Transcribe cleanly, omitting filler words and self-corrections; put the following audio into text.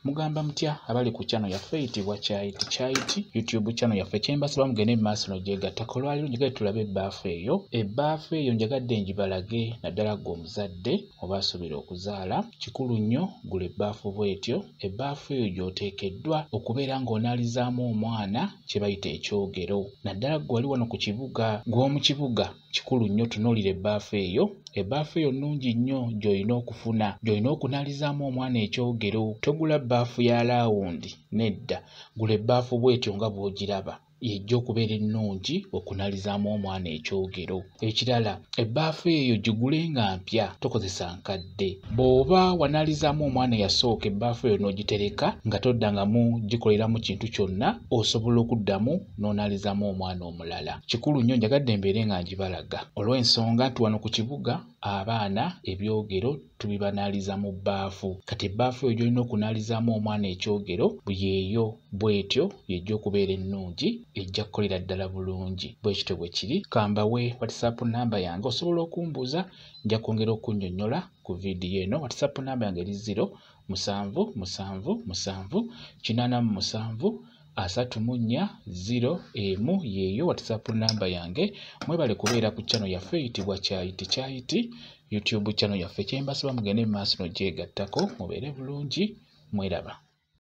mugamba mutya abali ku channel yaffe eyitibwa Kyayiti YouTube channel yaffe kyembasaba mugende maaso n'ogyegattako. Olwaliro njagadde tulabe ebbaafu eyo njagadde ngibalage naddala gwe omuzadde oba asuubira okuzaala. Kikulu nnyo gula ebbaafu bw'etyo. Ebbaafu eyo gy'oteekeddwa okubeera ng'onaalizaamu omwana kye bayita ekyogero. Naddala gwe wali wano ku kibuga gw'omu kibuga, kikulu nnyo tunuulira ebbaafu eyo. Ebbaafu eyo nnungi nnyo gy'olina okufuna, gy'olina okunaalizaamu omwana ekyogero. Togula bbaafu ya laawundi, nedda, gula ebbaafu bw'etyo nga bw'ogiraba. Yejja okubeera ennungi okunaalizaamu omwana ekyogero. Ekirala, ebbaafu eyo gigule nga mpya, tokozesa nkadde. Bw'oba wanaalizaamu omwana eyasooka ebbaafu eyo n'ogitereka nga toddangamu gikoleramu kintu kyonna, osobola okuddamu n'onaalizaamu omwana omulala. Kikulu nnyo njagadde mbeere nga ngibalaga olw'ensonga nti wano ku kibuga abaana ebyogero tubibanaaliza mu bbaafu. Kati ebbaafu eyo gy'olina okunaalizaamu omwana ekyogero yeeyo bw'etyo yejja okubeera ennungi, ejja kukolera ddala bulungi. Bwe kityo bwe kiri. Kambawe WhatsApp namba yange osobola okumbuuza, nja kwongera okunnyonnyola ku viidiyo eno. WhatsApp namba yange eri 0777873401 yeeyo WhatsApp namba yange. Mwebale kubeera ku channel yaffe eyitibwa Kyayiti YouTube channel yaffe kyembasaba mugende mu maaso n'ogyegattako mubeere bulungi. Mweraba.